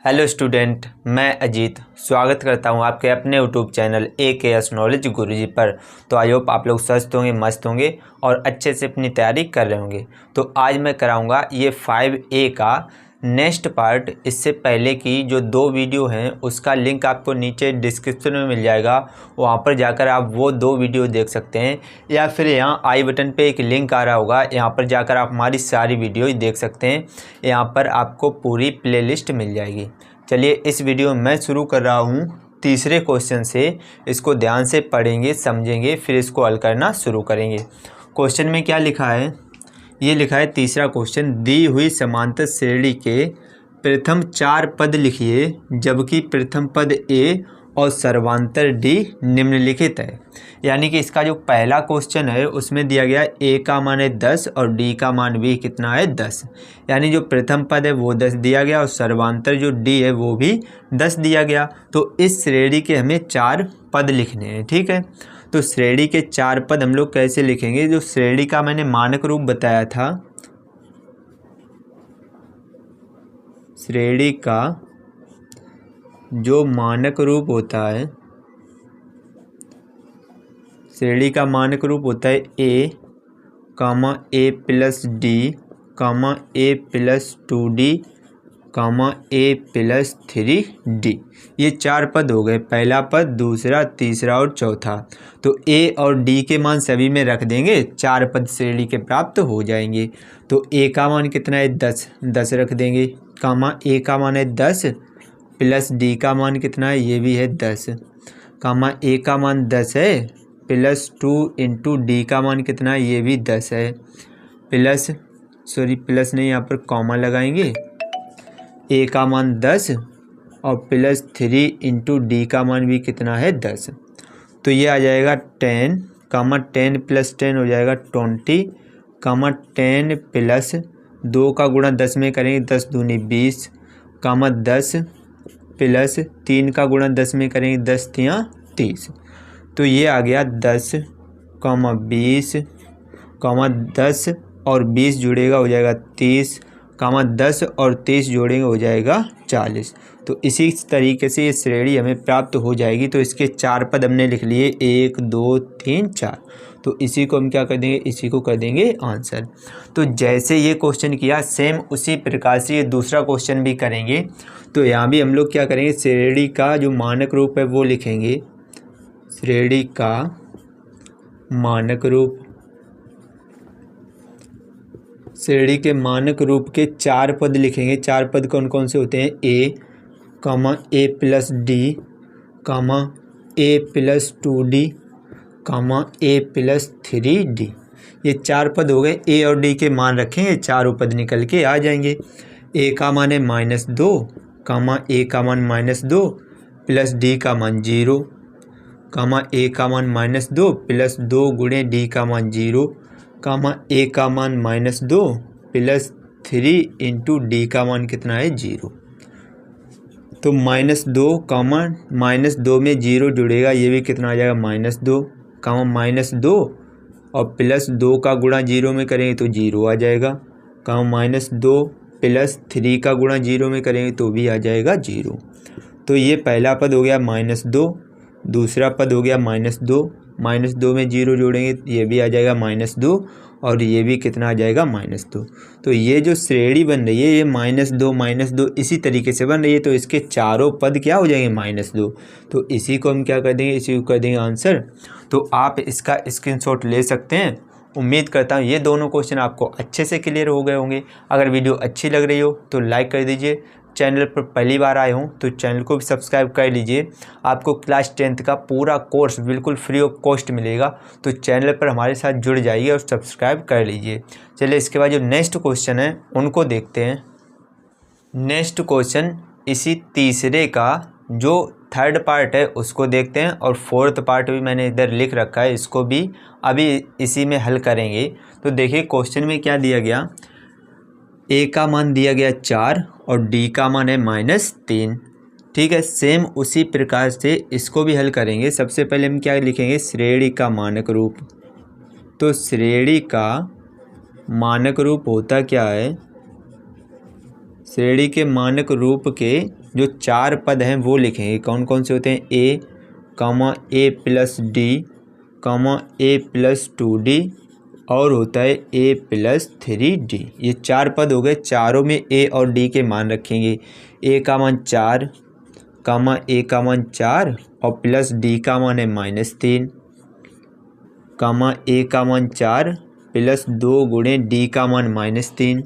Hello student, मैं अजीत स्वागत करता हूं आपके अपने यूट्यूब चैनल AKS नॉलेज गुरुजी पर। तो आई होप आप लोग स्वस्थ होंगे, मस्त होंगे और अच्छे से अपनी तैयारी कर रहे होंगे। तो आज मैं कराऊंगा ये 5A का नेक्स्ट पार्ट। इससे पहले की जो 2 वीडियो हैं उसका लिंक आपको नीचे डिस्क्रिप्शन में मिल जाएगा, वहाँ पर जाकर आप वो 2 वीडियो देख सकते हैं, या फिर यहाँ आई बटन पे एक लिंक आ रहा होगा, यहाँ पर जाकर आप हमारी सारी वीडियो देख सकते हैं। यहाँ पर आपको पूरी प्लेलिस्ट मिल जाएगी। चलिए इस वीडियो में मैं शुरू कर रहा हूँ तीसरे क्वेश्चन से। इसको ध्यान से पढ़ेंगे, समझेंगे, फिर इसको हल करना शुरू करेंगे। क्वेश्चन में क्या लिखा है, ये लिखा है तीसरा क्वेश्चन, दी हुई समांतर श्रेणी के प्रथम 4 पद लिखिए जबकि प्रथम पद A और सर्वांतर D निम्नलिखित है। यानी कि इसका जो पहला क्वेश्चन है उसमें दिया गया A का मान है 10 और D का मान भी कितना है 10। यानी जो प्रथम पद है वो 10 दिया गया और सर्वांतर जो D है वो भी 10 दिया गया। तो इस श्रेणी के हमें 4 पद लिखने हैं, ठीक है। तो श्रेणी के 4 पद हम लोग कैसे लिखेंगे, जो श्रेणी का मैंने मानक रूप बताया था, श्रेणी का जो मानक रूप होता है, श्रेणी का मानक रूप होता है A, A plus D, A plus 2D, A plus 3D। ये 4 पद हो गए, पहला पद, दूसरा, तीसरा और चौथा। तो A और D के मान सभी में रख देंगे, 4 पद श्रेणी के प्राप्त हो जाएंगे। तो A का मान कितना है 10 रख देंगे, A का मान है 10 प्लस D का मान कितना है, ये भी है 10, A का मान 10 है प्लस 2 इंटू D का मान कितना है, ये भी 10 है, प्लस नहीं, यहाँ पर कॉमा लगाएंगे। A का मान 10 और प्लस 3 इंटू D का मान भी कितना है 10। तो ये आ जाएगा 10, 10 प्लस 10 हो जाएगा 20, 10 प्लस 2 का गुणा 10 में करेंगे 10 दूनी 20, 10 प्लस 3 का गुणा 10 में करेंगे 10 तियाँ 30। तो ये आ गया 10, 20, 10 और 20 जुड़ेगा हो जाएगा 30, 10 और 30 जोड़ेंगे हो जाएगा 40। तो इसी तरीके से ये श्रेणी हमें प्राप्त हो जाएगी। तो इसके 4 पद हमने लिख लिए, 1 2 3 4। तो इसी को हम क्या कर देंगे, इसी को कर देंगे आंसर। तो जैसे ये क्वेश्चन किया सेम उसी प्रकार से ये दूसरा क्वेश्चन भी करेंगे। तो यहाँ भी हम लोग क्या करेंगे, श्रेणी का जो मानक रूप है वो लिखेंगे, श्रेणी का मानक रूप, श्रेणी के मानक रूप के 4 पद लिखेंगे। 4 पद कौन कौन से होते हैं, A plus D, A plus 2D, A plus 3D। ये 4 पद हो गए। A और D के मान रखेंगे, चारों पद निकल के आ जाएंगे। A का मान है -2, A का मान -2 प्लस D का मान 0, A का मान -2 प्लस 2 गुणे D का मान 0, A का मान -2 प्लस 3 इंटू D का मान कितना है 0। तो -2 में 0 जुड़ेगा, ये भी कितना आ जाएगा -2, और प्लस 2 का गुणा 0 में करेंगे तो 0 आ जाएगा, -2 प्लस 3 का गुणा 0 में करेंगे तो भी आ जाएगा 0। तो ये पहला पद हो गया -2, दूसरा पद हो गया -2 में 0 जोड़ेंगे ये भी आ जाएगा -2, और ये भी कितना आ जाएगा -2। तो ये जो श्रेणी बन रही है ये -2 इसी तरीके से बन रही है। तो इसके चारों पद क्या हो जाएंगे -2। तो इसी को हम क्या कर देंगे, इसी को कर देंगे आंसर। तो आप इसका स्क्रीनशॉट ले सकते हैं। उम्मीद करता हूँ ये दोनों क्वेश्चन आपको अच्छे से क्लियर हो गए होंगे। अगर वीडियो अच्छी लग रही हो तो लाइक कर दीजिए, चैनल पर पहली बार आए हों तो चैनल को भी सब्सक्राइब कर लीजिए। आपको क्लास 10th का पूरा कोर्स बिल्कुल फ्री ऑफ कॉस्ट मिलेगा। तो चैनल पर हमारे साथ जुड़ जाइए और सब्सक्राइब कर लीजिए। चलिए इसके बाद जो नेक्स्ट क्वेश्चन है उनको देखते हैं। नेक्स्ट क्वेश्चन इसी तीसरे का जो 3rd पार्ट है उसको देखते हैं, और 4th पार्ट भी मैंने इधर लिख रखा है, इसको भी अभी इसी में हल करेंगे। तो देखिए क्वेश्चन में क्या दिया गया, A का मान दिया गया 4 और D का मान है -3, ठीक है। सेम उसी प्रकार से इसको भी हल करेंगे। सबसे पहले हम क्या लिखेंगे, श्रेणी का मानक रूप। तो श्रेणी का मानक रूप होता क्या है, श्रेणी के मानक रूप के जो 4 पद हैं वो लिखेंगे। कौन कौन से होते हैं? ए कामा ए प्लस डी कामा ए प्लस 2d और होता है ए प्लस 3d। ये 4 पद हो गए। चारों में ए और डी के मान रखेंगे। ए का मान 4 कामा ए का मान 4 और प्लस डी का मान है -3 कामा ए का मान 4 प्लस 2 गुणे डी का मान -3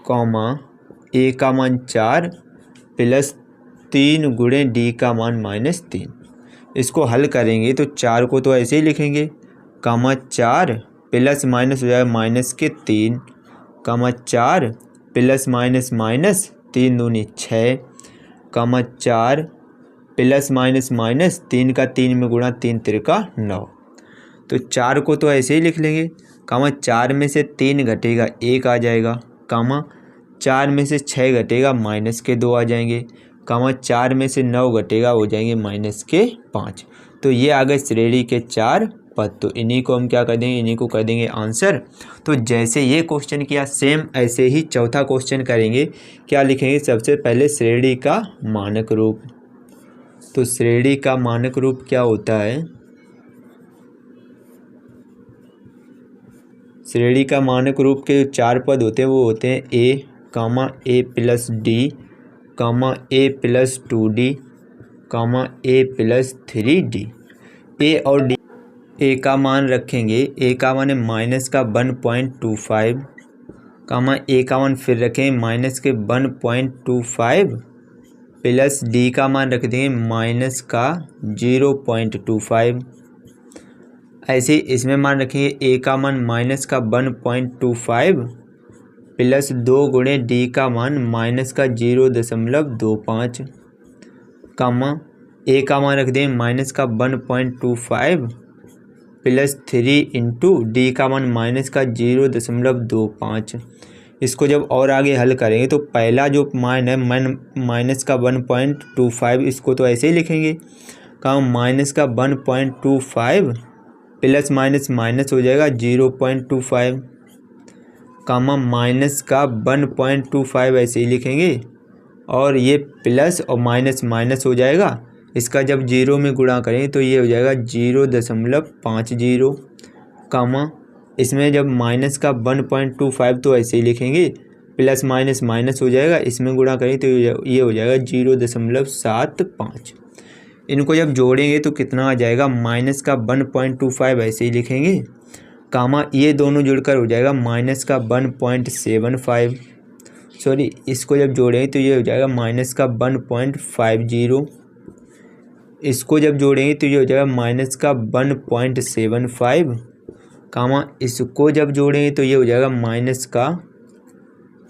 कामा ए का मान 4 प्लस 3 गुणे डी का मान -3। इसको हल करेंगे तो 4 को तो ऐसे ही लिखेंगे कामा 4 प्लस माइनस हो जाएगा -3 कामा 4 प्लस माइनस 3 दूनी 6 कामा 4 प्लस माइनस 3 का 3 में गुणा 3 तिरका 9। तो 4 को तो ऐसे ही लिख लेंगे कामा 4 में से 3 घटेगा 1 आ जाएगा कामा 4 में से 6 घटेगा -2 आ जाएंगे कामा 4 में से 9 घटेगा हो जाएंगे -5। तो ये आ गए श्रेणी के 4 पद। तो इन्हीं को हम क्या कर देंगे? इन्हीं को कर देंगे आंसर। तो जैसे ये क्वेश्चन किया सेम ऐसे ही चौथा क्वेश्चन करेंगे। क्या लिखेंगे? सबसे पहले श्रेणी का मानक रूप। तो श्रेणी का मानक रूप क्या होता है? श्रेणी का मानक रूप के जो 4 पद होते हैं वो होते हैं ए कामा ए प्लस डी कामा ए प्लस 2d कामा ए प्लस 3d। ए और डी, ए का मान रखेंगे। ए का मान है -1.25 कामा ए का मान फिर रखेंगे -1.25 प्लस डी का मान रख देंगे -0.25। ऐसे ही इसमें मान रखेंगे ए का मान -1.25 प्लस 2 गुणे डी का मान -0.25 कामा ए का मान रख दें -1.25 प्लस 3 इंटू डी का मान -0.25। इसको जब और आगे हल करेंगे तो पहला जो मान है -1.25 इसको तो ऐसे ही लिखेंगे कामा -1.25 प्लस माइनस हो जाएगा 0.25 कामा -1.25 ऐसे ही लिखेंगे और ये प्लस और माइनस हो जाएगा। इसका जब 0 में गुणा करें तो ये हो जाएगा 0.50 कामा इसमें जब -1.25 तो ऐसे ही लिखेंगे प्लस माइनस हो जाएगा। इसमें गुणा करें तो ये हो जाएगा 0.75। इनको जब जोड़ेंगे तो कितना आ जाएगा? -1.25 ऐसे ही लिखेंगे कामा ये दोनों जुड़कर हो जाएगा -1.75। सॉरी, इसको जब जोड़ेंगे तो ये हो जाएगा -1.50। इसको जब जोड़ेंगे तो ये हो जाएगा -1.75 कामा इसको जब जोड़ेंगे तो ये हो जाएगा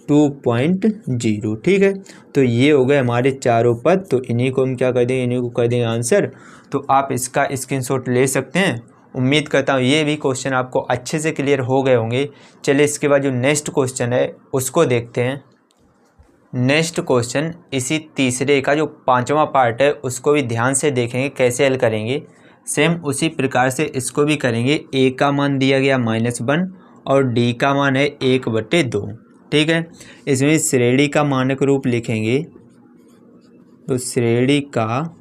-2.0। ठीक है, तो ये हो गए हमारे चारों पद। तो इन्हीं को हम क्या कर देंगे? इन्हीं को कर देंगे आंसर। तो आप इसका स्क्रीनशॉट ले सकते हैं। उम्मीद करता हूँ ये भी क्वेश्चन आपको अच्छे से क्लियर हो गए होंगे। चलिए इसके बाद जो नेक्स्ट क्वेश्चन है उसको देखते हैं। नेक्स्ट क्वेश्चन इसी तीसरे का जो 5वां पार्ट है उसको भी ध्यान से देखेंगे कैसे हल करेंगे। सेम उसी प्रकार से इसको भी करेंगे। ए का मान दिया गया -1 और डी का मान है 1/2। ठीक है, इसमें श्रेणी का मानक रूप लिखेंगे। तो श्रेणी का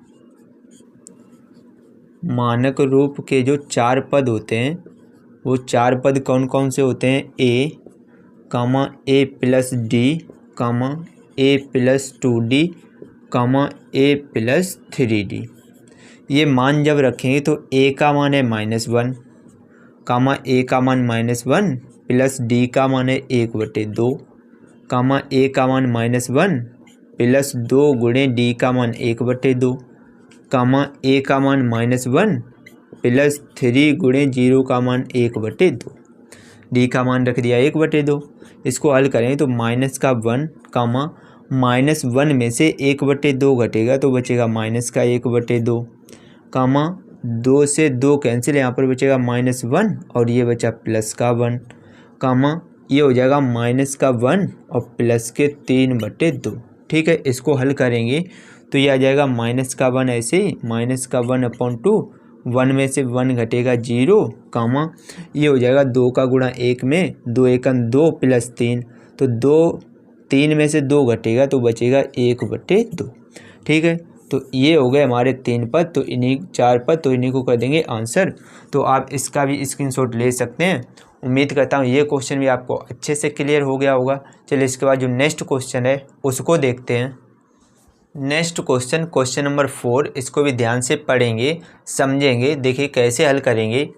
मानक रूप के जो 4 पद होते हैं वो 4 पद कौन कौन से होते हैं? ए कामा ए प्लस डी कामा ए प्लस 2d कामा ए प्लस 3d। ये मान जब रखेंगे तो ए का मान है -1 कामा ए का मान -1 प्लस डी का मान है 1/2 कामा ए का मान -1 प्लस 2 गुणे डी का मान 1/2 कामा ए का मान -1 प्लस 3 गुणे 0 का मान 1/2। डी का मान रख दिया 1/2। इसको हल करें तो -1 कामा -1 में से 1/2 घटेगा तो बचेगा -1/2 कामा 2 से 2 कैंसिल, यहाँ पर बचेगा -1 और ये बचा +1 कामा ये हो जाएगा -1 और प्लस के 3/2। ठीक है, इसको हल करेंगे तो ये आ जाएगा -1 ऐसे ही -1/2। 1 में से 1 घटेगा 0 कामा ये हो जाएगा 2 का गुणा 1 में 2 × 2 + 3 तो 2 3 में से 2 घटेगा तो बचेगा 1/2। ठीक है, तो ये हो गए हमारे 3 पद, तो इन्हीं 4 पद, तो इन्हीं को कर देंगे आंसर। तो आप इसका भी स्क्रीनशॉट ले सकते हैं। उम्मीद करता हूँ ये क्वेश्चन भी आपको अच्छे से क्लियर हो गया होगा। चलिए इसके बाद जो नेक्स्ट क्वेश्चन है उसको देखते हैं। नेक्स्ट क्वेश्चन, क्वेश्चन नंबर 4, इसको भी ध्यान से पढ़ेंगे, समझेंगे। देखिए कैसे हल करेंगे।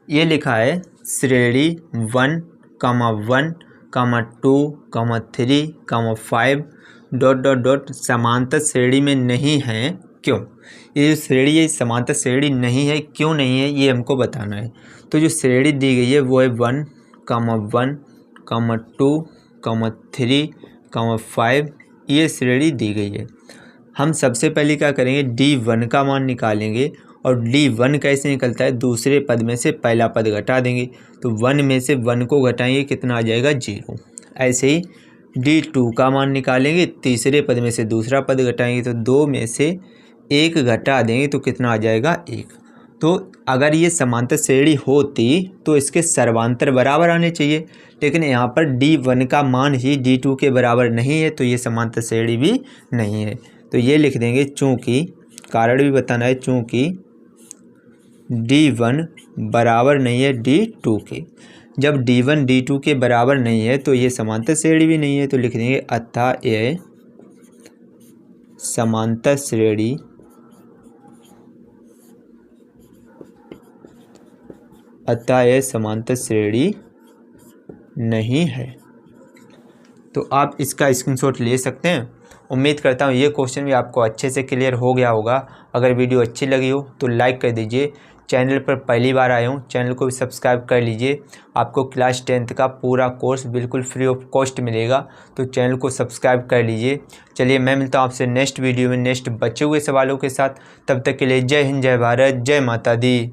ये लिखा है श्रेणी 1, 1, 2, 3, 5 ... समांतर श्रेणी में नहीं है, क्यों? ये जो श्रेणी है समांतर श्रेणी नहीं है, क्यों नहीं है, ये हमको बताना है। तो जो श्रेणी दी गई है वो है 1, 1, 2, 3, 5, ये श्रेणी दी गई है। हम सबसे पहले क्या करेंगे, D1 का मान निकालेंगे। और D1 कैसे निकलता है, दूसरे पद में से पहला पद घटा देंगे। तो 1 में से 1 को घटाएंगे, कितना आ जाएगा 0। ऐसे ही D2 का मान निकालेंगे, तीसरे पद में से दूसरा पद घटाएंगे, तो 2 में से 1 घटा देंगे तो कितना आ जाएगा 1। तो अगर ये समांतर श्रेणी होती तो इसके सर्वांतर बराबर आने चाहिए, लेकिन यहाँ पर D1 का मान ही D2 के बराबर नहीं है, तो ये समांतर श्रेणी भी नहीं है। तो ये लिख देंगे, चूँकि, कारण भी बताना है, चूँकि D1 बराबर नहीं है D2 के। जब D1 D2 के बराबर नहीं है तो ये समांतर श्रेणी भी नहीं है, तो लिख देंगे अतः यह समांतर श्रेणी नहीं है। तो आप इसका स्क्रीनशॉट ले सकते हैं। उम्मीद करता हूँ ये क्वेश्चन भी आपको अच्छे से क्लियर हो गया होगा। अगर वीडियो अच्छी लगी हो तो लाइक कर दीजिए। चैनल पर पहली बार आए हूँ, चैनल को भी सब्सक्राइब कर लीजिए। आपको क्लास 10th का पूरा कोर्स बिल्कुल फ्री ऑफ कॉस्ट मिलेगा, तो चैनल को सब्सक्राइब कर लीजिए। चलिए मैं मिलता हूँ आपसे नेक्स्ट वीडियो में नेक्स्ट बचे हुए सवालों के साथ। तब तक के लिए जय हिंद, जय भारत, जय माता दी।